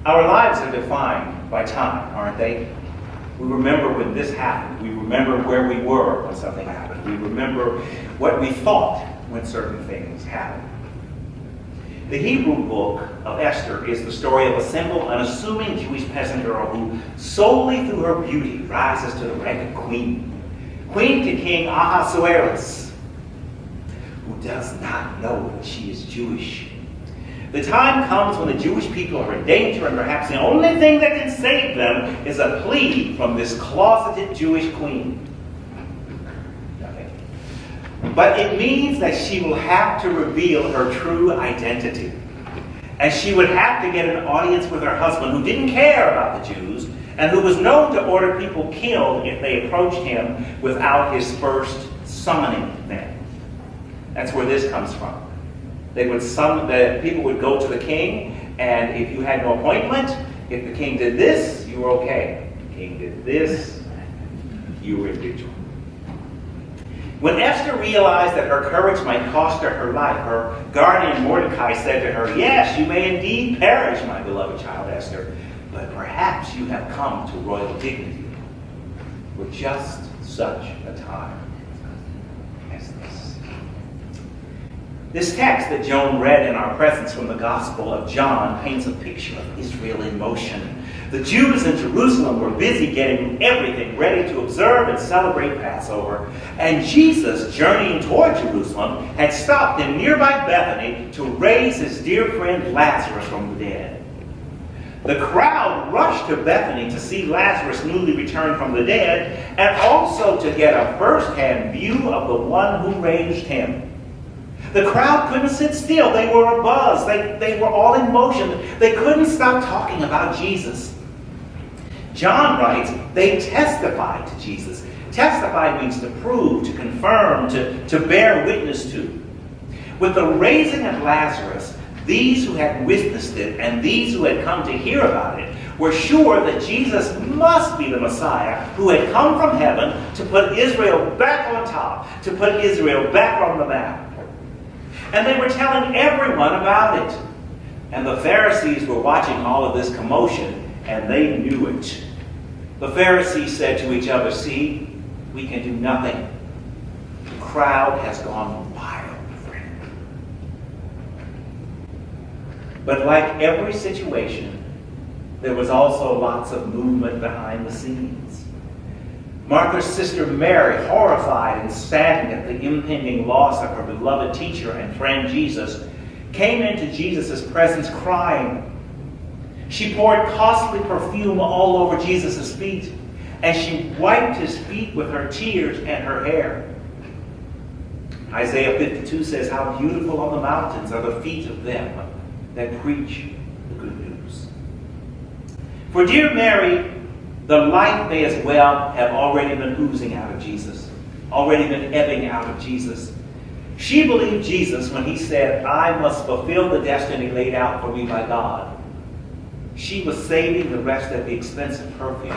Our lives are defined by time, aren't they? We remember when this happened. We remember where we were when something happened. We remember what we thought when certain things happened. The Hebrew book of Esther is the story of a simple, unassuming Jewish peasant girl who, solely through her beauty, rises to the rank of queen. Queen to King Ahasuerus, who does not know that she is Jewish. The time comes when the Jewish people are in danger, and perhaps the only thing that can save them is a plea from this closeted Jewish queen. Nothing. But it means that she will have to reveal her true identity. And she would have to get an audience with her husband, who didn't care about the Jews, and who was known to order people killed if they approached him without his first summoning them. That's where this comes from. The people would go to the king, and if you had no appointment, if the king did this, you were okay. If the king did this, you were in trouble. When Esther realized that her courage might cost her her life, her guardian Mordecai said to her, "Yes, you may indeed perish, my beloved child Esther, but perhaps you have come to royal dignity for just such a time as this." This text that Joan read in our presence from the Gospel of John paints a picture of Israel in motion. The Jews in Jerusalem were busy getting everything ready to observe and celebrate Passover, and Jesus, journeying toward Jerusalem, had stopped in nearby Bethany to raise his dear friend Lazarus from the dead. The crowd rushed to Bethany to see Lazarus newly returned from the dead, and also to get a first-hand view of the one who raised him. The crowd couldn't sit still. They were abuzz. They were all in motion. They couldn't stop talking about Jesus. John writes, they testified to Jesus. Testify means to prove, to confirm, to bear witness to. With the raising of Lazarus, these who had witnessed it and these who had come to hear about it were sure that Jesus must be the Messiah who had come from heaven to put Israel back on top, to put Israel back on the map. And they were telling everyone about it. And the Pharisees were watching all of this commotion, and they knew it. The Pharisees said to each other, "See, we can do nothing. The crowd has gone wild, friend." But like every situation, there was also lots of movement behind the scenes. Martha's sister Mary, horrified and saddened at the impending loss of her beloved teacher and friend Jesus, came into Jesus' presence crying. She poured costly perfume all over Jesus' feet, and she wiped his feet with her tears and her hair. Isaiah 52 says, "How beautiful on the mountains are the feet of them that preach the good news." For dear Mary, the life may as well have already been oozing out of Jesus, already been ebbing out of Jesus. She believed Jesus when he said, "I must fulfill the destiny laid out for me by God." She was saving the rest of the expensive perfume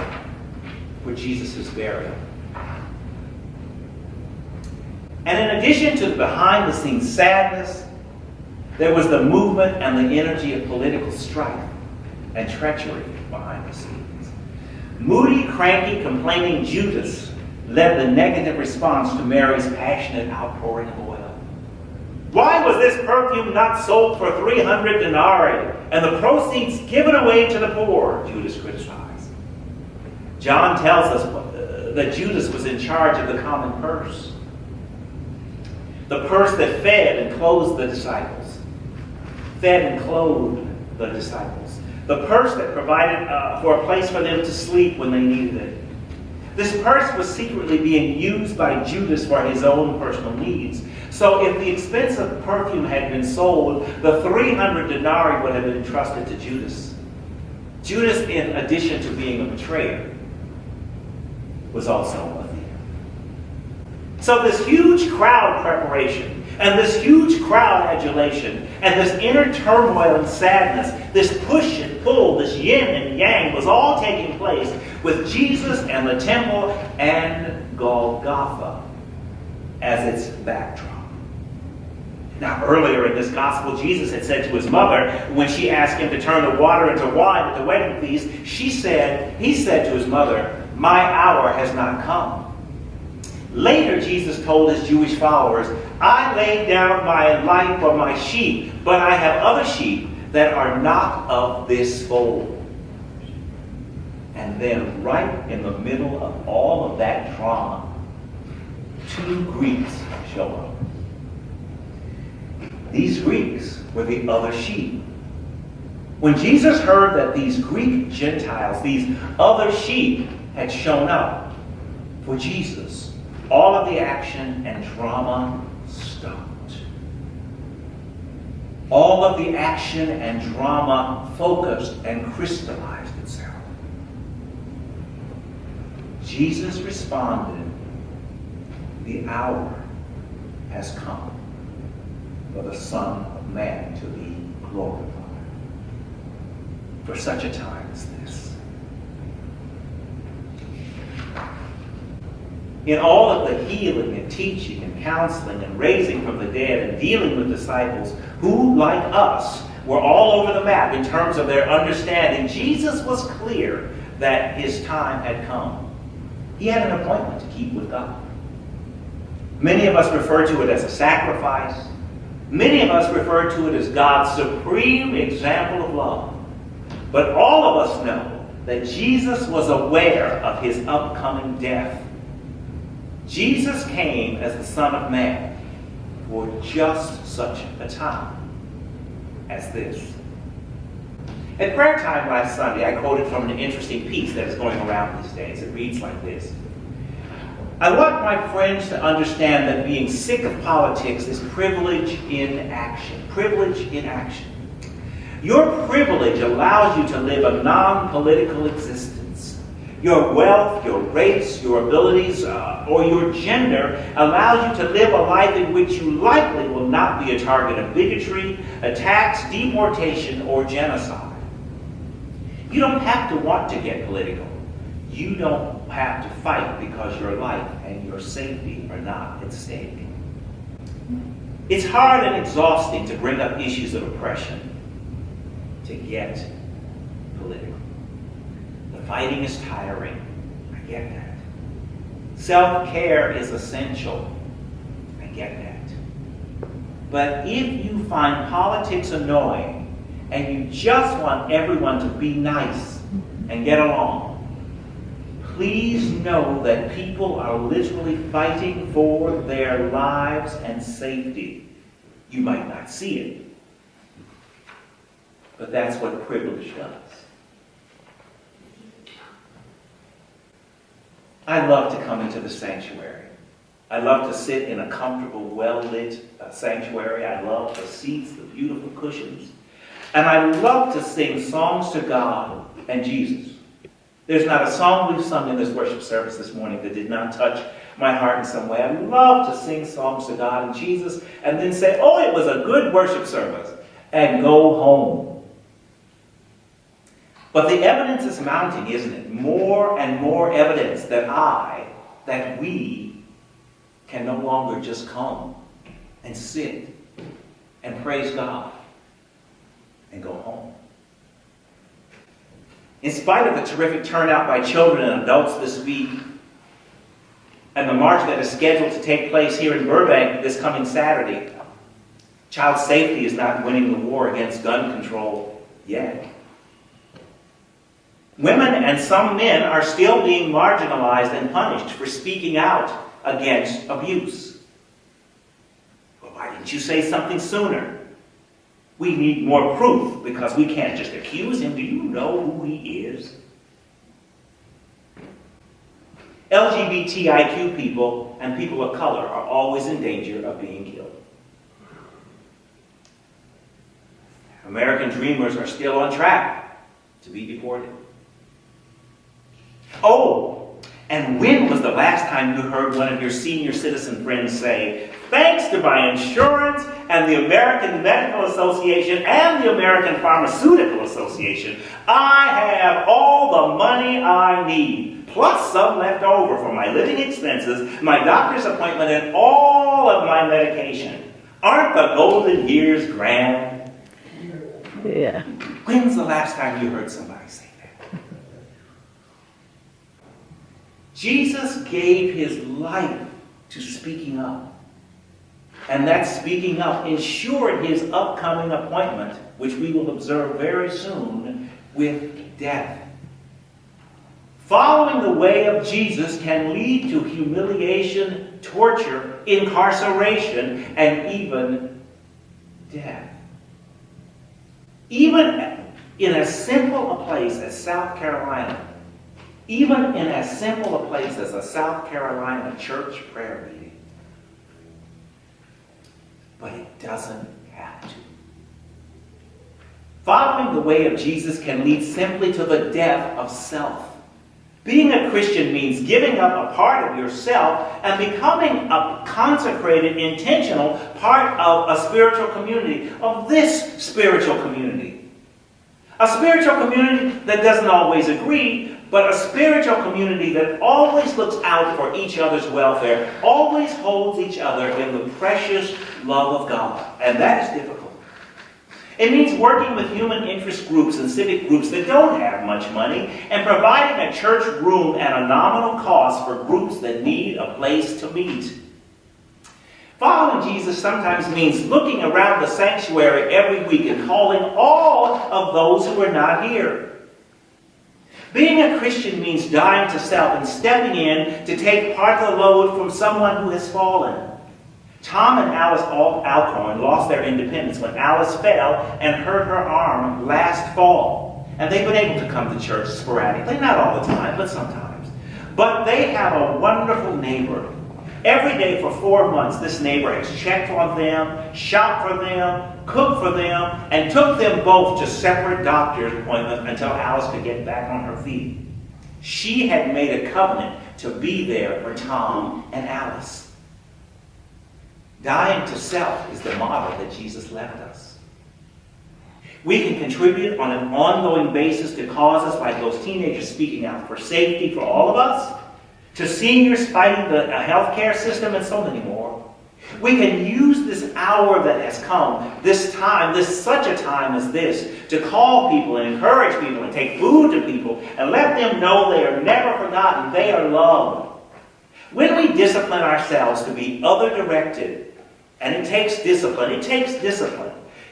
for Jesus' burial. And in addition to the behind-the-scenes sadness, there was the movement and the energy of political strife and treachery behind the scenes. Moody, cranky, complaining Judas led the negative response to Mary's passionate outpouring of oil. "Why was this perfume not sold for 300 denarii and the proceeds given away to the poor?" Judas criticized. John tells us that Judas was in charge of the common purse. The purse that fed and clothed the disciples. Fed and clothed the disciples. The purse that provided for a place for them to sleep when they needed it. This purse was secretly being used by Judas for his own personal needs. So if the expensive perfume had been sold, the 300 denarii would have been entrusted to Judas. Judas, in addition to being a betrayer, was also a thief. So this huge crowd preparation, and this huge crowd adulation, and this inner turmoil and sadness, this push and pull, this yin and yang was all taking place with Jesus and the temple and Golgotha as its backdrop. Now, earlier in this gospel, Jesus had said to his mother, when she asked him to turn the water into wine at the wedding feast, he said to his mother, "My hour has not come." Later, Jesus told his Jewish followers, "I laid down my life for my sheep, but I have other sheep that are not of this fold." And then, right in the middle of all of that drama, 2 Greeks show up. These Greeks were the other sheep. When Jesus heard that these Greek Gentiles, these other sheep, had shown up for Jesus, all of the action and drama stopped. All of the action and drama focused and crystallized itself. Jesus responded, "The hour has come for the Son of Man to be glorified." For such a time as this. In all of the healing and teaching and counseling and raising from the dead and dealing with disciples who, like us, were all over the map in terms of their understanding, Jesus was clear that his time had come. He had an appointment to keep with God. Many of us refer to it as a sacrifice. Many of us refer to it as God's supreme example of love. But all of us know that Jesus was aware of his upcoming death. Jesus came as the Son of Man for just such a time as this. At prayer time last Sunday, I quoted from an interesting piece that is going around these days. It reads like this: "I want my friends to understand that being sick of politics is privilege in action." Privilege in action. Your privilege allows you to live a non-political existence. Your wealth, your race, your abilities, or your gender allows you to live a life in which you likely will not be a target of bigotry, attacks, deportation, or genocide. You don't have to want to get political. You don't have to fight because your life and your safety are not at stake. It's hard and exhausting to bring up issues of oppression, to get political. The fighting is tiring. I get that. Self-care is essential. I get that. But if you find politics annoying and you just want everyone to be nice and get along, please know that people are literally fighting for their lives and safety. You might not see it, but that's what privilege does. I love to come into the sanctuary. I love to sit in a comfortable, well-lit sanctuary. I love the seats, the beautiful cushions. And I love to sing songs to God and Jesus. There's not a song we've sung in this worship service this morning that did not touch my heart in some way. I love to sing songs to God and Jesus and then say, "Oh, it was a good worship service," and go home. But the evidence is mounting, isn't it? More and more evidence that we can no longer just come and sit and praise God and go home. In spite of the terrific turnout by children and adults this week, and the march that is scheduled to take place here in Burbank this coming Saturday, child safety is not winning the war against gun control yet. Women and some men are still being marginalized and punished for speaking out against abuse. Well, why didn't you say something sooner? We need more proof because we can't just accuse him. Do you know who he is? LGBTIQ people and people of color are always in danger of being killed. American dreamers are still on track to be deported. Oh, and when was the last time you heard one of your senior citizen friends say, "Thanks to my insurance and the American Medical Association and the American Pharmaceutical Association, I have all the money I need, plus some left over for my living expenses, my doctor's appointment, and all of my medication. Aren't the golden years grand? Yeah. When's the last time you heard somebody say that? Jesus gave his life to speaking up. And that speaking up ensured his upcoming appointment, which we will observe very soon, with death. Following the way of Jesus can lead to humiliation, torture, incarceration, and even death. Even in as simple a place as South Carolina, even in as simple a place as a South Carolina church prayer meeting. But it doesn't have to. Following the way of Jesus can lead simply to the death of self. Being a Christian means giving up a part of yourself and becoming a consecrated, intentional part of a spiritual community, of this spiritual community. A spiritual community that doesn't always agree, but a spiritual community that always looks out for each other's welfare, always holds each other in the precious love of God. And that is difficult. It means working with human interest groups and civic groups that don't have much money and providing a church room at a nominal cost for groups that need a place to meet. Following Jesus sometimes means looking around the sanctuary every week and calling all of those who are not here. Being a Christian means dying to self and stepping in to take part of the load from someone who has fallen. Tom and Alice Alcorn lost their independence when Alice fell and hurt her arm last fall. And they've been able to come to church sporadically, not all the time, but sometimes. But they have a wonderful neighbor. Every day for 4 months, this neighbor has checked on them, shopped for them, cooked for them, and took them both to separate doctor's appointments until Alice could get back on her feet. She had made a covenant to be there for Tom and Alice. Dying to self is the model that Jesus left us. We can contribute on an ongoing basis to causes like those teenagers speaking out for safety for all of us, to seniors fighting the healthcare system, and so many more. We can use this hour that has come, this time, such a time as this, to call people and encourage people and take food to people and let them know they are never forgotten, they are loved. When we discipline ourselves to be other-directed, and it takes discipline,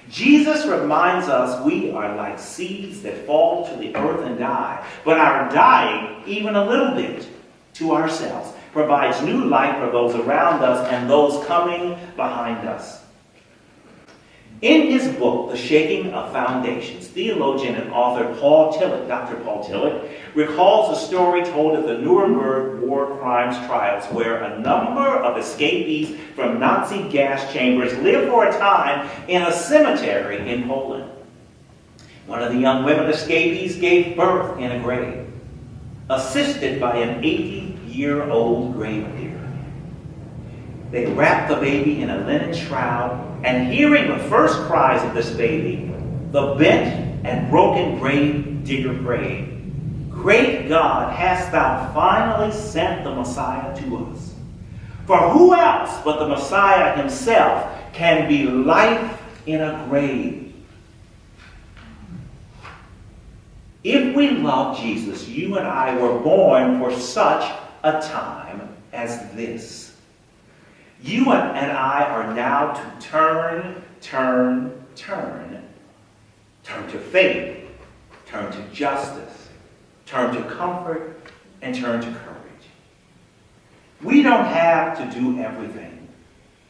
Jesus reminds us we are like seeds that fall to the earth and die, but our dying, even a little bit, to ourselves, provides new life for those around us and those coming behind us. In his book, The Shaking of Foundations, theologian and author Dr. Paul Tillich, recalls a story told at the Nuremberg war crimes trials where a number of escapees from Nazi gas chambers lived for a time in a cemetery in Poland. One of the young women escapees gave birth in a grave, assisted by an 80-year-old gravedigger. They wrapped the baby in a linen shroud, and hearing the first cries of this baby, the bent and broken grave digger prayed, "Great God, hast thou finally sent the Messiah to us? For who else but the Messiah himself can be life in a grave?" If we love Jesus, you and I were born for such a time as this. You and I are now to turn to faith, turn to justice, turn to comfort, and turn to courage. We don't have to do everything.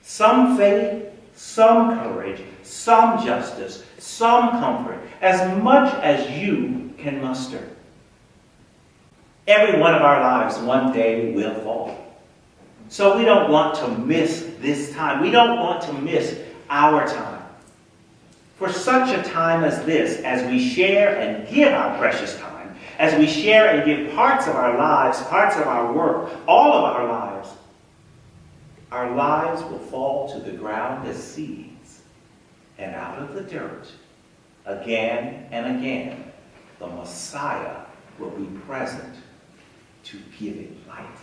Some faith, some courage, some justice, some comfort, as much as you can muster. Every one of our lives one day will fall. So we don't want to miss this time. We don't want to miss our time. For such a time as this, as we share and give our precious time, as we share and give parts of our lives, parts of our work, all of our lives will fall to the ground as seeds, and out of the dirt, again and again, the Messiah will be present to give it life.